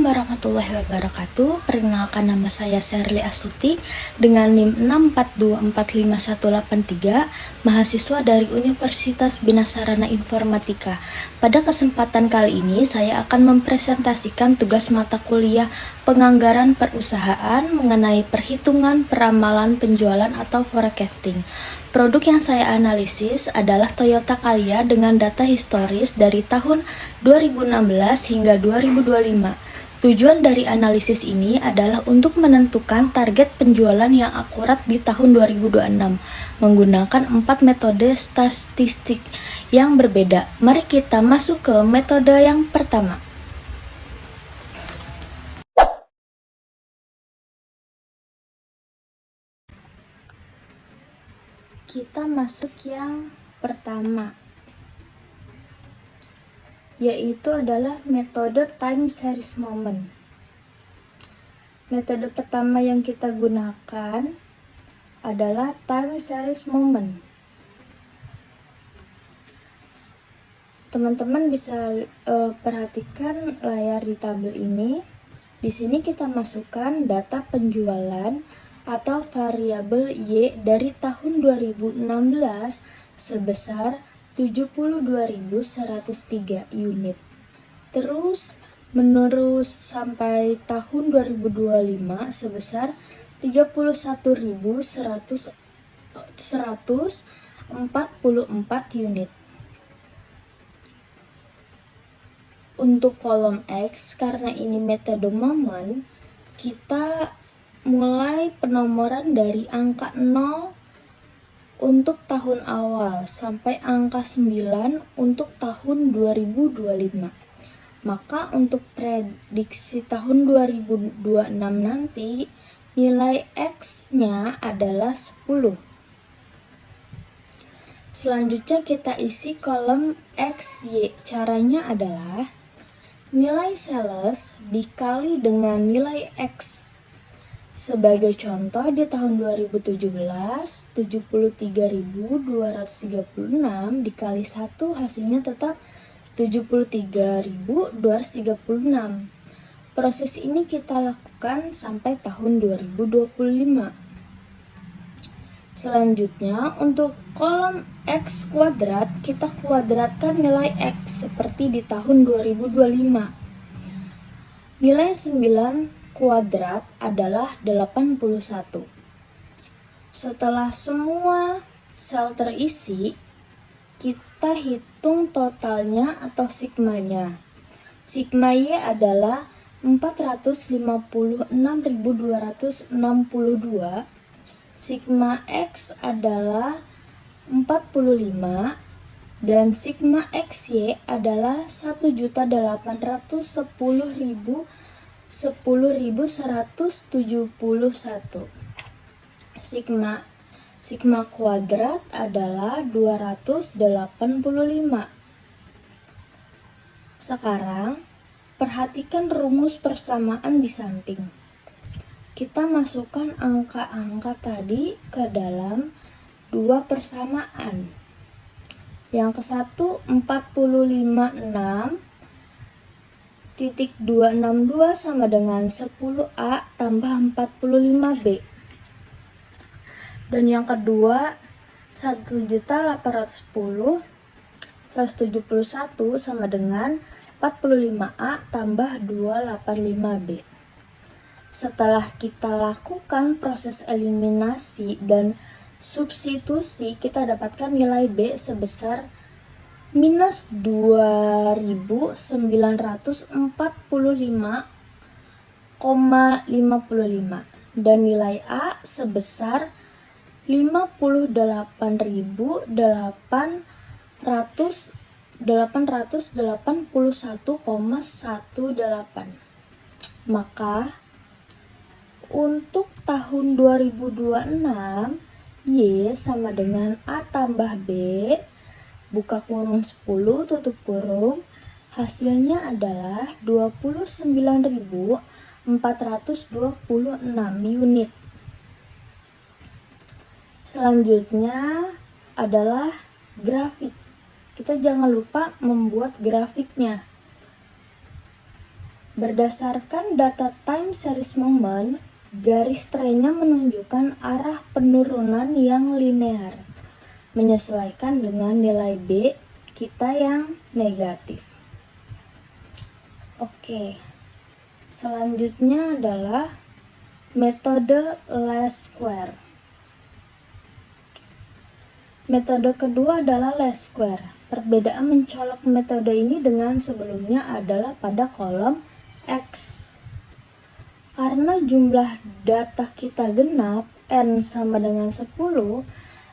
warahmatullahi wabarakatuh. Perkenalkan, nama saya Sherly Astuti dengan NIM 642454183, mahasiswa dari Universitas Bina Sarana Informatika. Pada kesempatan kali ini saya akan mempresentasikan tugas mata kuliah Penganggaran Perusahaan mengenai perhitungan peramalan penjualan atau forecasting. Produk yang saya analisis adalah Toyota Calya dengan data historis dari tahun 2016 hingga 2025. Tujuan dari analisis ini adalah untuk menentukan target penjualan yang akurat di tahun 2026 menggunakan 4 metode statistik yang berbeda. Mari kita masuk ke metode yang pertama. Kita masuk yang pertama, yaitu adalah metode time series moment. Metode pertama yang kita gunakan adalah time series moment. Teman-teman bisa perhatikan layar di tabel ini. Di sini kita masukkan data penjualan atau variabel Y dari tahun 2016 sebesar 72.103 unit. Terus menerus sampai tahun 2025 sebesar 31.144 unit. Untuk kolom X, karena ini metode momen, kita mulai penomoran dari angka 0 untuk tahun awal sampai angka 9 untuk tahun 2025. Maka untuk prediksi tahun 2026 nanti nilai X-nya adalah 10. Selanjutnya kita isi kolom XY. Caranya adalah nilai sales dikali dengan nilai X. Sebagai contoh, di tahun 2017, 73.236 dikali 1 hasilnya tetap 73.236. Proses ini kita lakukan sampai tahun 2025. Selanjutnya, untuk kolom X kuadrat, kita kuadratkan nilai X seperti di tahun 2025. Nilai 9 kuadrat adalah 81. Setelah semua sel terisi, kita hitung totalnya atau sigmanya. Sigma Y adalah 456.262, sigma X adalah 45, dan sigma XY adalah 1.810.171. Sigma kuadrat adalah 285. Sekarang perhatikan rumus persamaan di samping. Kita masukkan angka-angka tadi ke dalam dua persamaan. Yang ke satu 456.262 sama dengan 10A tambah 45B. Dan yang kedua 1.810.171 sama dengan 45A tambah 285B. Setelah kita lakukan proses eliminasi dan substitusi, kita dapatkan nilai B sebesar minus 2.945,55 dan nilai A sebesar 58.881,18. Maka untuk tahun 2026 Y sama dengan A tambah B buka kurung 10 tutup kurung, hasilnya adalah 29.426 unit. Selanjutnya adalah grafik. Kita jangan lupa membuat grafiknya. Berdasarkan data time series moment, garis trennya menunjukkan arah penurunan yang linear, menyesuaikan dengan nilai B kita yang negatif. Oke, selanjutnya adalah metode least square. Metode kedua adalah least square. Perbedaan mencolok metode ini dengan sebelumnya adalah pada kolom X. Karena jumlah data kita genap, N sama dengan 10,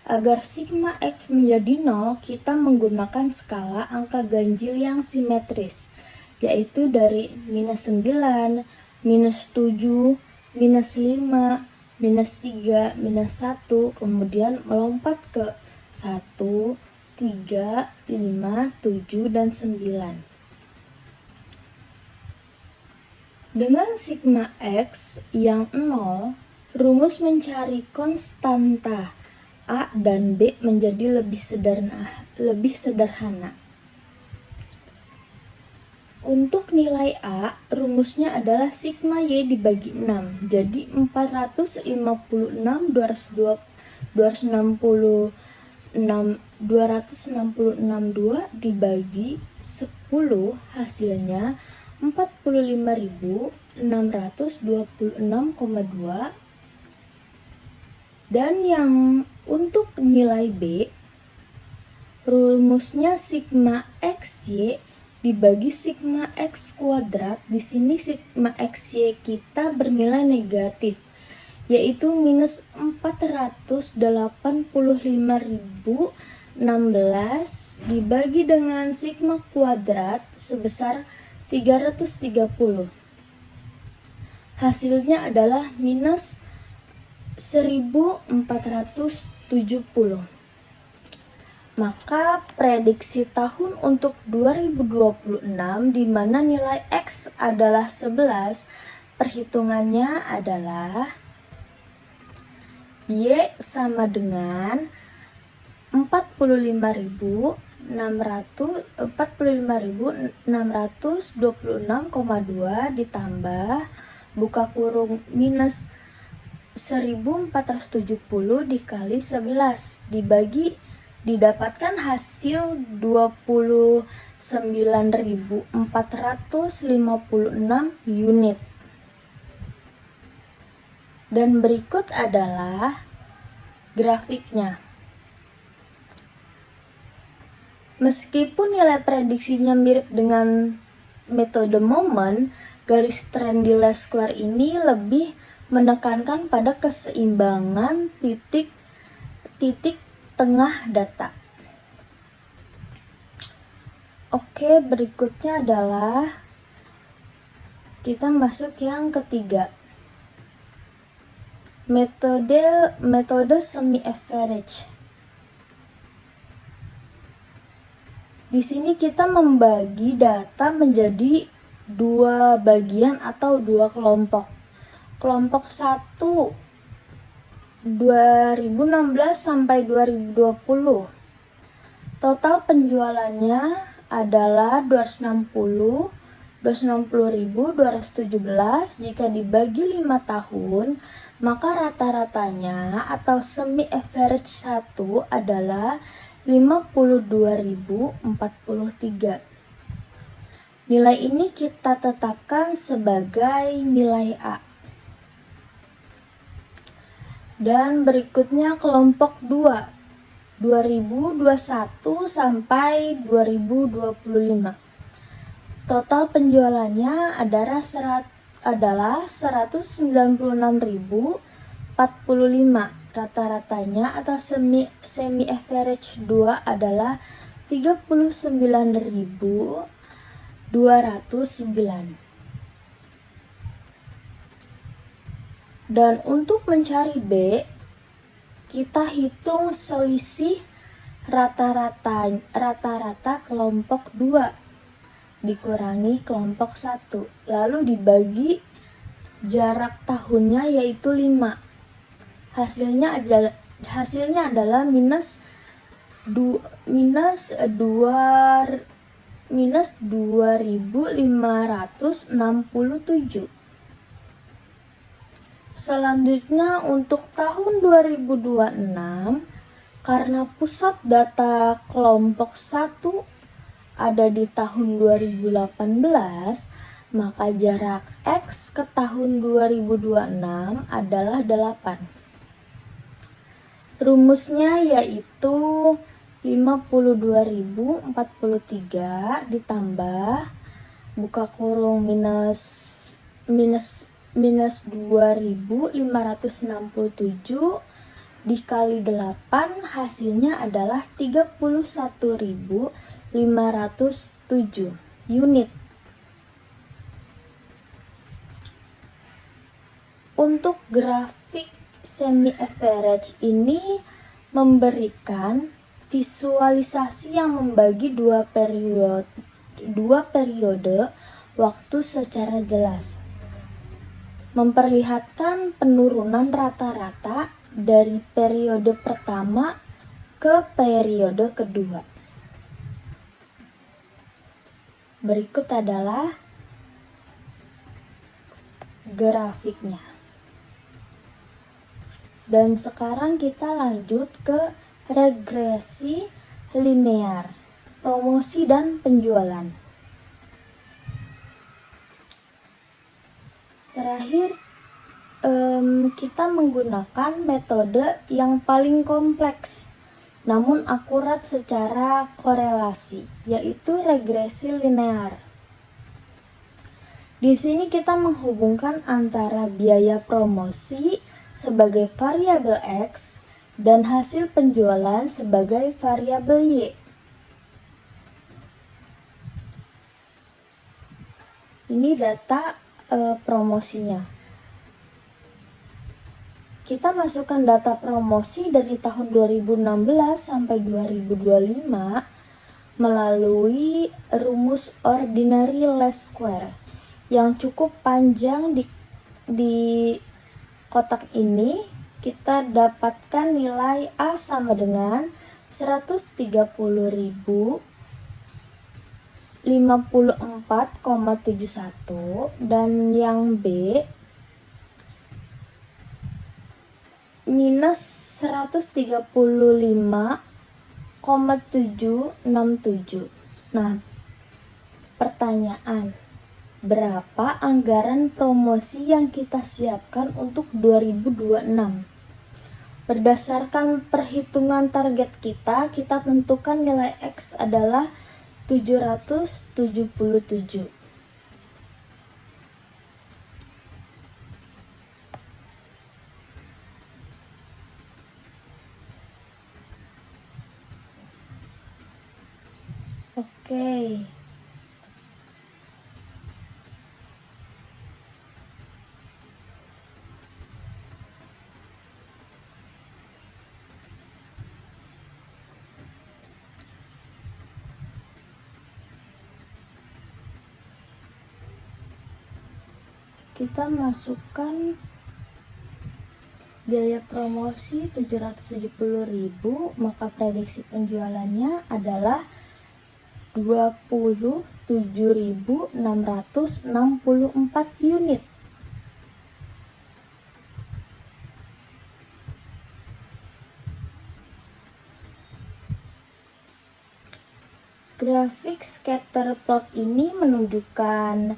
agar sigma X menjadi 0, kita menggunakan skala angka ganjil yang simetris, yaitu dari -9, -7, -5, -3, -1, kemudian melompat ke 1, 3, 5, 7, dan 9. Dengan sigma X yang 0, rumus mencari konstanta A dan B menjadi lebih sederhana. Untuk nilai A, rumusnya adalah sigma Y dibagi 6. Jadi 266,2 dibagi 10 hasilnya 45.626,2. Dan yang untuk nilai B, rumusnya sigma XY dibagi sigma X kuadrat. Di sini sigma XY kita bernilai negatif, yaitu minus 485.016 dibagi dengan sigma kuadrat sebesar 330. Hasilnya adalah minus 1470. Maka prediksi tahun untuk 2026 di mana nilai X adalah 11, perhitungannya adalah Y sama dengan 45.626,2 ditambah buka kurung minus 1470 dikali 11 didapatkan hasil 29.456 unit. Dan berikut adalah grafiknya. Meskipun nilai prediksinya mirip dengan metode momen, garis tren di least square ini lebih menekankan pada keseimbangan titik tengah data. Oke, berikutnya adalah kita masuk yang ketiga. Metode semi average. Di sini kita membagi data menjadi dua bagian atau dua kelompok. Kelompok 1 2016 sampai 2020. Total penjualannya adalah 260.217. Jika dibagi 5 tahun, maka rata-ratanya atau semi average 1 adalah 52.043. Nilai ini kita tetapkan sebagai nilai A. Dan berikutnya kelompok 2, 2021 sampai 2025. Total penjualannya adalah 196.045. Rata-ratanya atau semi average 2 adalah 39.209. Dan untuk mencari B, kita hitung selisih rata-rata kelompok 2 dikurangi kelompok 1, lalu dibagi jarak tahunnya yaitu 5. Hasilnya adalah minus 2 minus 2.567. Selanjutnya untuk tahun 2026, karena pusat data kelompok 1 ada di tahun 2018, maka jarak X ke tahun 2026 adalah 8. Rumusnya yaitu 52.043 ditambah buka kurung minus 2.567 dikali 8, hasilnya adalah 31.507 unit. Untuk grafik semi average ini memberikan visualisasi yang membagi dua periode waktu secara jelas, memperlihatkan penurunan rata-rata dari periode pertama ke periode kedua. Berikut adalah grafiknya. Dan sekarang kita lanjut ke regresi linear, promosi dan penjualan. Terakhir, kita menggunakan metode yang paling kompleks namun akurat secara korelasi, yaitu regresi linear. Di sini kita menghubungkan antara biaya promosi sebagai variabel X dan hasil penjualan sebagai variabel Y. Ini data promosinya. Kita masukkan data promosi dari tahun 2016 sampai 2025 melalui rumus ordinary least square yang cukup panjang. Di kotak ini kita dapatkan nilai A sama dengan 130.054,71 dan yang B minus 135,767. Nah, pertanyaan, berapa anggaran promosi yang kita siapkan untuk 2026? Berdasarkan perhitungan target kita tentukan nilai X adalah 777. Oke. Kita masukkan biaya promosi 770.000, maka prediksi penjualannya adalah 27.664 unit. Grafik scatter plot ini menunjukkan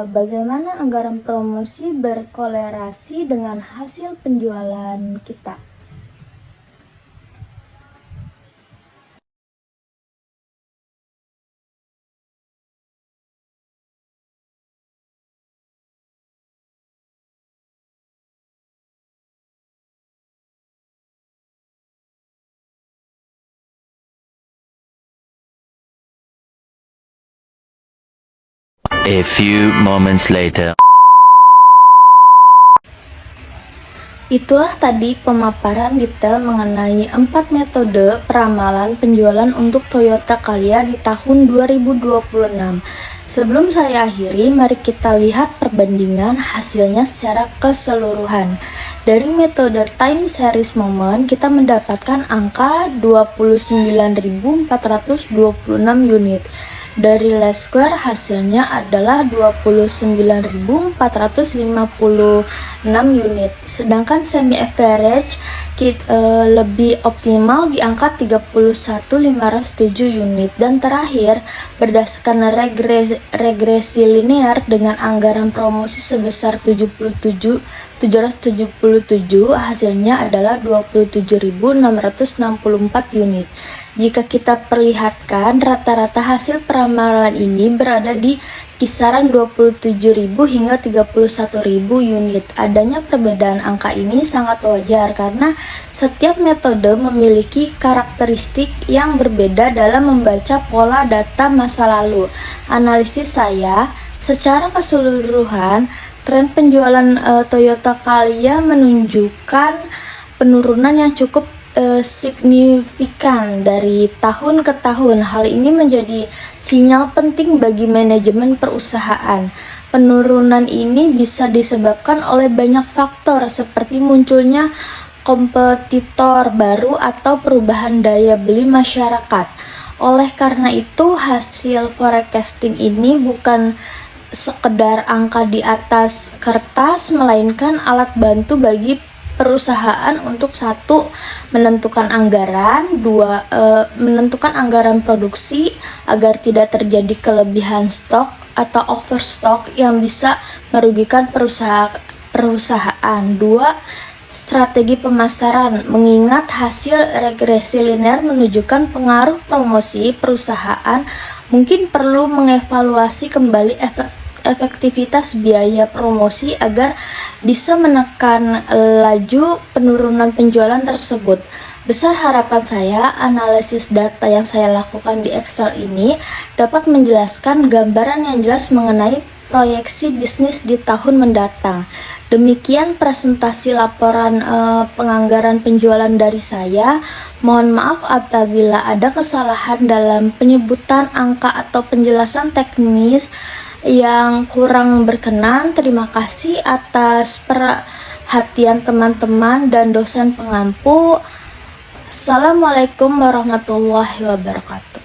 bagaimana anggaran promosi berkolerasi dengan hasil penjualan kita. A few moments later. Itulah tadi pemaparan detail mengenai 4 metode peramalan penjualan untuk Toyota Calya di tahun 2026. Sebelum saya akhiri, mari kita lihat perbandingan hasilnya secara keseluruhan. Dari metode time series moment, kita mendapatkan angka 29.426 unit. Dari least square hasilnya adalah 29.456 unit. Sedangkan semi average lebih optimal di angka 31.507 unit. Dan terakhir, berdasarkan regresi linear dengan anggaran promosi sebesar 777, hasilnya adalah 27.664 unit. Jika kita perlihatkan, rata-rata hasil peramalan ini berada di kisaran 27.000 hingga 31.000 unit. Adanya perbedaan angka ini sangat wajar karena setiap metode memiliki karakteristik yang berbeda dalam membaca pola data masa lalu. Analisis saya, secara keseluruhan, tren penjualan Toyota Calya menunjukkan penurunan yang cukup signifikan dari tahun ke tahun. Hal ini menjadi sinyal penting bagi manajemen perusahaan. Penurunan ini bisa disebabkan oleh banyak faktor seperti munculnya kompetitor baru atau perubahan daya beli masyarakat. Oleh karena itu, hasil forecasting ini bukan sekedar angka di atas kertas, melainkan alat bantu bagi perusahaan untuk satu, menentukan anggaran, dua, menentukan anggaran produksi agar tidak terjadi kelebihan stok atau overstock yang bisa merugikan perusahaan. Dua, strategi pemasaran, mengingat hasil regresi linear menunjukkan pengaruh promosi perusahaan mungkin perlu mengevaluasi kembali efektivitas biaya promosi agar bisa menekan laju penurunan penjualan tersebut. Besar harapan saya, analisis data yang saya lakukan di Excel ini dapat menjelaskan gambaran yang jelas mengenai proyeksi bisnis di tahun mendatang. Demikian presentasi laporan penganggaran penjualan dari saya. Mohon maaf apabila ada kesalahan dalam penyebutan angka atau penjelasan teknis yang kurang berkenan. Terima kasih atas perhatian teman-teman dan dosen pengampu. Assalamualaikum warahmatullahi wabarakatuh.